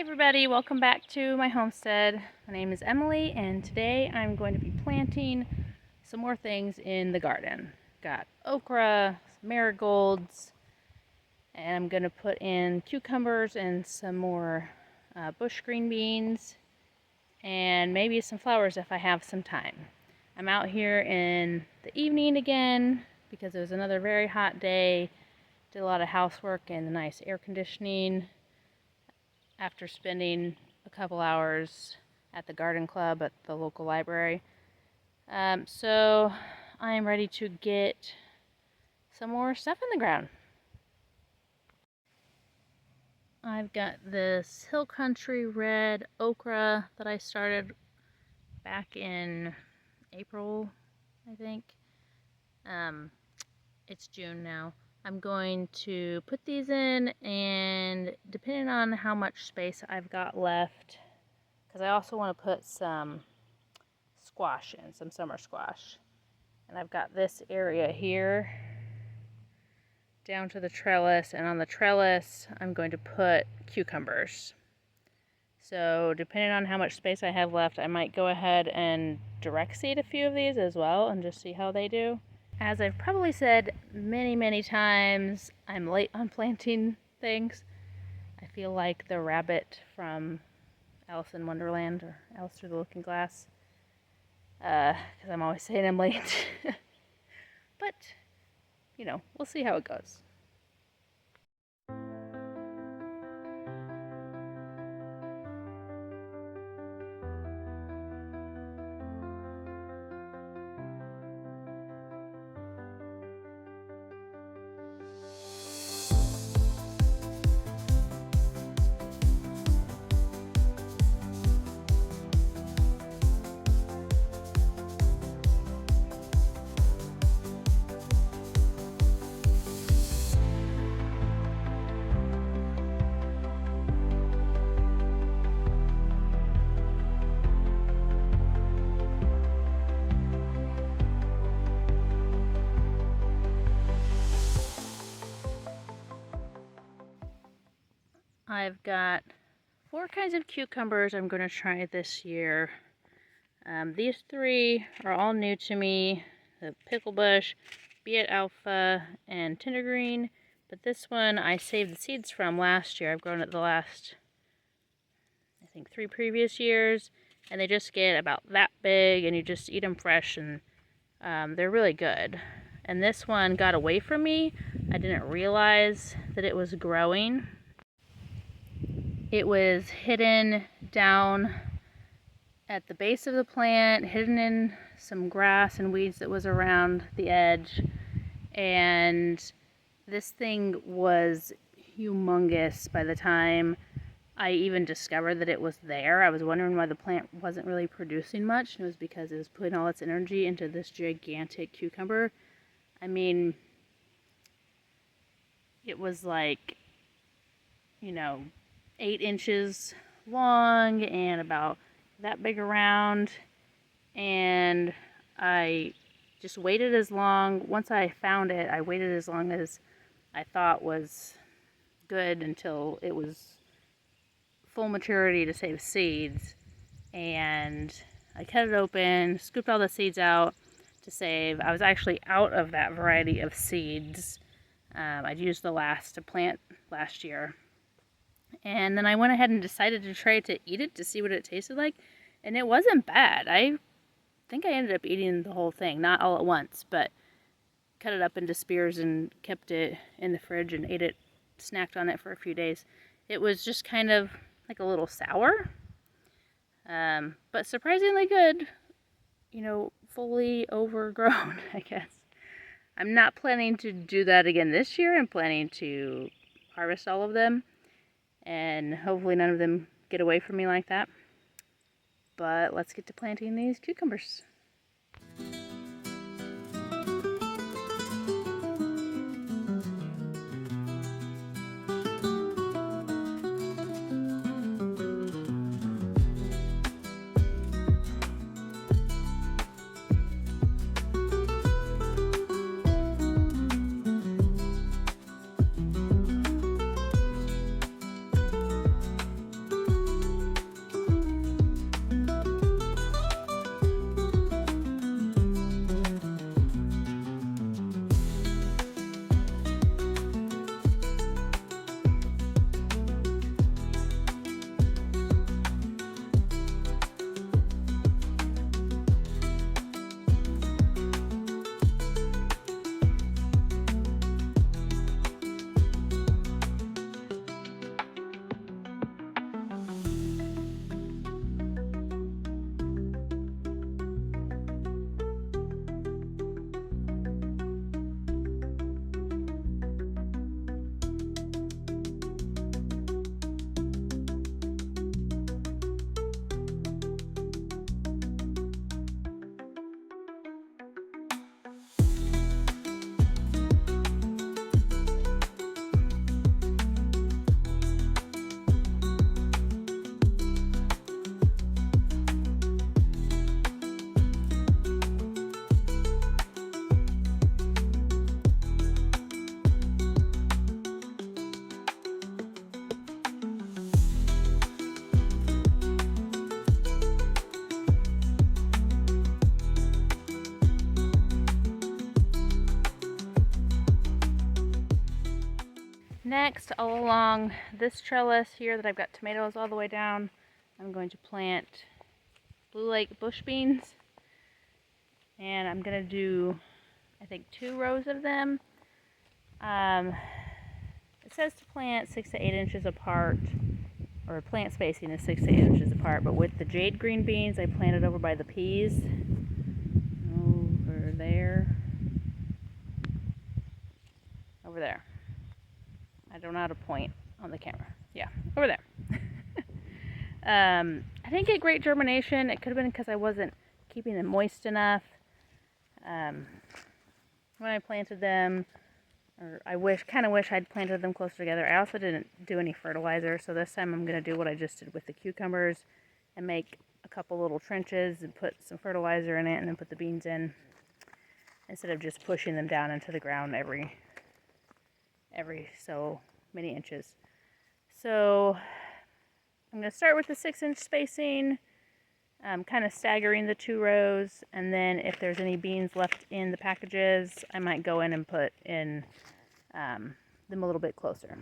everybody, welcome back to my homestead. My name is Emily and today I'm going to be planting some more things in the garden. Got okra, marigolds, and I'm going to put in cucumbers and some more bush green beans and maybe some flowers if I have some time. I'm out here in the evening again because it was another very hot day. Did a lot of housework and the nice air conditioning after spending a couple hours at the garden club at the local library. So I am ready to get some more stuff in the ground. I've got this Hill Country red okra that I started back in April, I think. It's June now. I'm going to put these in, and depending on how much space I've got left, because I also want to put some squash in, some summer squash. And I've got this area here down to the trellis, and on the trellis I'm going to put cucumbers. So depending on how much space I have left, I might go ahead and direct seed a few of these as well and just see how they do. As I've probably said many times, I'm late on planting things. I feel like the rabbit from Alice in Wonderland or Alice Through the Looking Glass, because I'm always saying I'm late. But, you know, we'll see how it goes. I've got 4 kinds of cucumbers I'm going to try this year. These 3 are all new to me. The pickle bush, Beet Alpha, and Tender Green. But this one I saved the seeds from last year. I've grown it the last, I think, 3 previous years. And they just get about that big, and you just eat them fresh, and they're really good. And this one got away from me. I didn't realize that it was growing. It was hidden down at the base of the plant, hidden in some grass and weeds that was around the edge. And this thing was humongous by the time I even discovered that it was there. I was wondering why the plant wasn't really producing much. And it was because it was putting all its energy into this gigantic cucumber. I mean, it was like, 8 inches long and about that big around, and I just waited as long, once I found it, I waited as long as I thought was good until it was full maturity to save seeds, and I cut it open, scooped all the seeds out to save. I was actually out of that variety of seeds. I'd used the last to plant last year. And then I went ahead and decided to try to eat it to see what it tasted like. And it wasn't bad. I think I ended up eating the whole thing. Not all at once, but cut it up into spears and kept it in the fridge and ate it, snacked on it for a few days. It was just kind of like a little sour. But surprisingly good. Fully overgrown, I guess. I'm not planning to do that again this year. I'm planning to harvest all of them. And hopefully none of them get away from me like that. But let's get to planting these cucumbers. Next, all along this trellis here that I've got tomatoes all the way down, I'm going to plant Blue Lake bush beans. And I'm going to do, I think, 2 rows of them. It says to plant 6 to 8 inches apart, or plant spacing is 6 to 8 inches apart, but with the jade green beans, I planted over by the peas. Over there. Over there. I don't know how to point on the camera. Yeah, over there. I didn't get great germination. It could have been because I wasn't keeping them moist enough. When I planted them, or I kind of wish I'd planted them closer together. I also didn't do any fertilizer, so this time I'm going to do what I just did with the cucumbers and make a couple little trenches and put some fertilizer in it and then put the beans in, instead of just pushing them down into the ground every so many inches. So I'm going to start with the 6-inch spacing, kind of staggering the 2 rows, and then if there's any beans left in the packages, I might go in and put in them a little bit closer.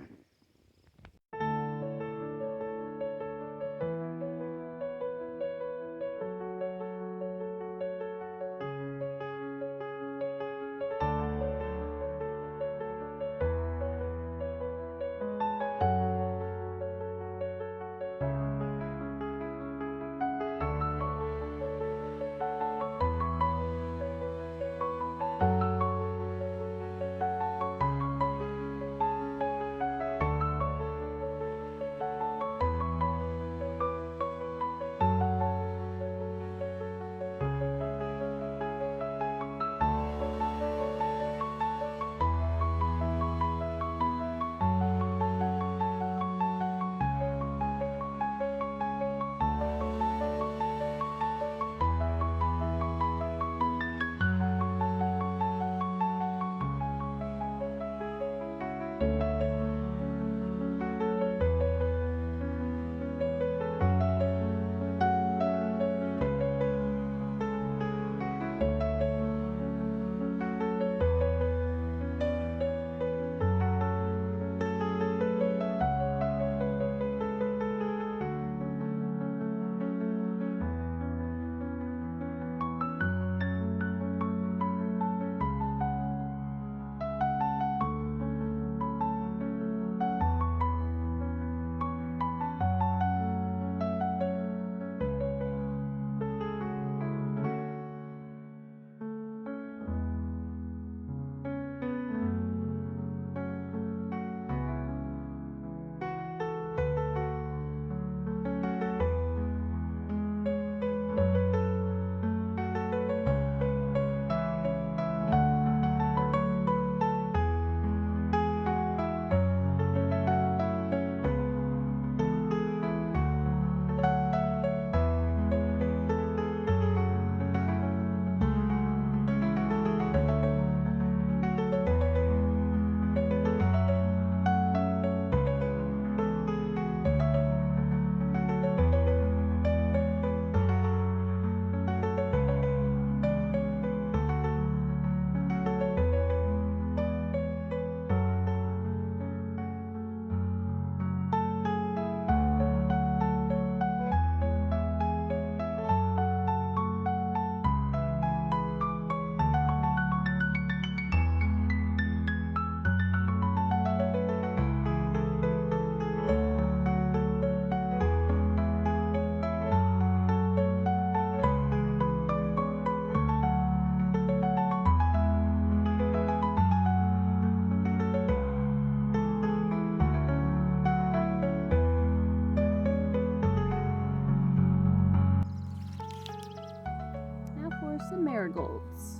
Some marigolds.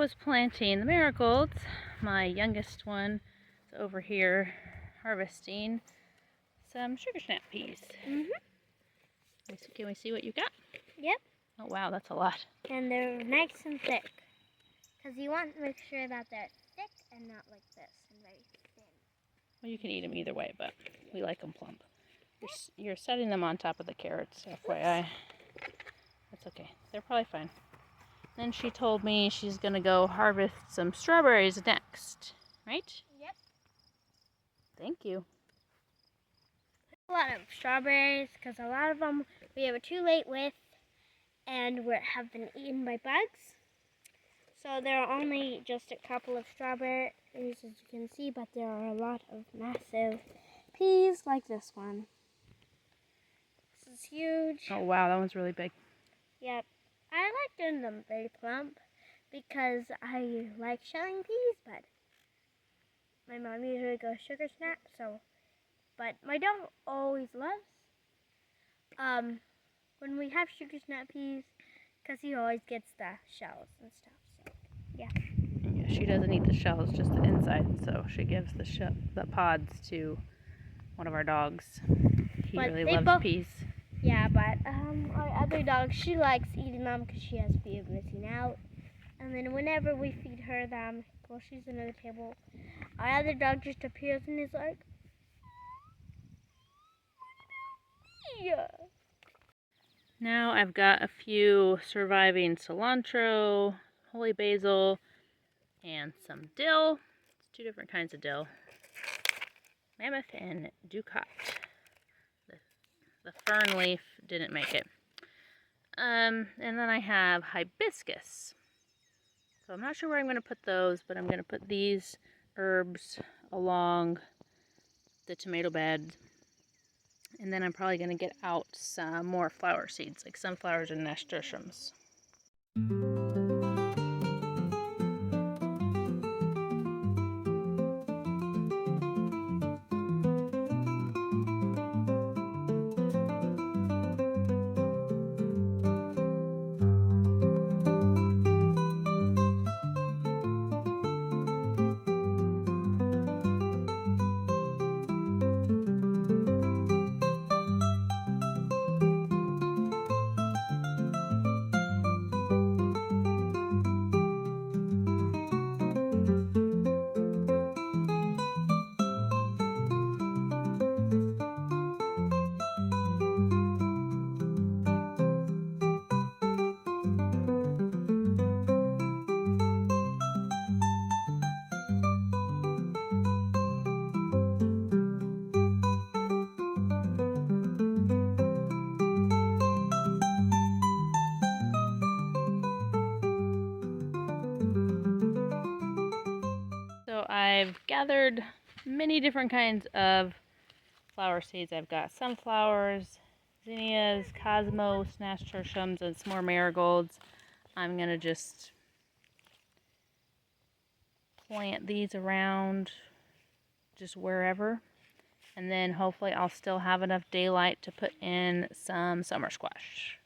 was planting the marigolds, my youngest one is over here harvesting some sugar snap peas. Can we see what you got? Yep. Oh wow, that's a lot. And they're nice and thick. Because you want to make sure that they're thick and not like this and very thin. Well, you can eat them either way, but we like them plump. You're setting them on top of the carrots, FYI. That's okay. They're probably fine. Then she told me she's going to go harvest some strawberries next, right? Yep. Thank you. A lot of strawberries, because a lot of them we were too late with and have been eaten by bugs. So there are only just a couple of strawberries, as you can see, but there are a lot of massive peas like this one. This is huge. Oh wow, that one's really big. Yep. I like doing them very plump because I like shelling peas, but my mom usually goes sugar snap, but my dog always loves when we have sugar snap peas because he always gets the shells and stuff. So, yeah. Yeah, she doesn't eat the shells, just the inside, so she gives the pods to one of our dogs. He really loves peas. Yeah, but our other dog, she likes eating them because she has fear of missing out. And then whenever we feed her them, while she's under the table, our other dog just appears and is like, yeah. Now I've got a few surviving cilantro, holy basil, and some dill. It's 2 different kinds of dill. Mammoth and Ducat. The fern leaf didn't make it. And then I have hibiscus. So I'm not sure where I'm going to put those, but I'm going to put these herbs along the tomato bed. And then I'm probably going to get out some more flower seeds, like sunflowers and nasturtiums. So I've gathered many different kinds of flower seeds. I've got sunflowers, zinnias, cosmos, nasturtiums, and some more marigolds. I'm going to just plant these around just wherever. And then hopefully I'll still have enough daylight to put in some summer squash.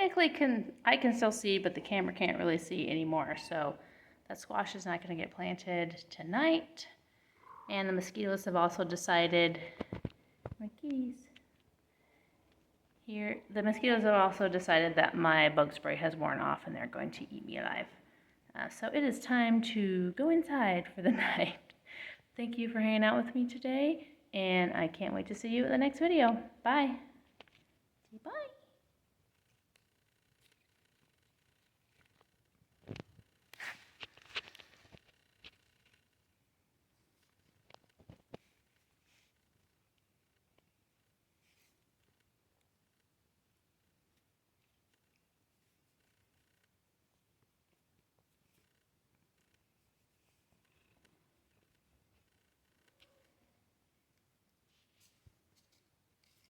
technically I can still see, but the camera can't really see anymore. So that squash is not going to get planted tonight. And the mosquitoes have also decided, my keys. Here, the mosquitoes have also decided that my bug spray has worn off and they're going to eat me alive. So it is time to go inside for the night. Thank you for hanging out with me today, and I can't wait to see you in the next video. Bye. Bye.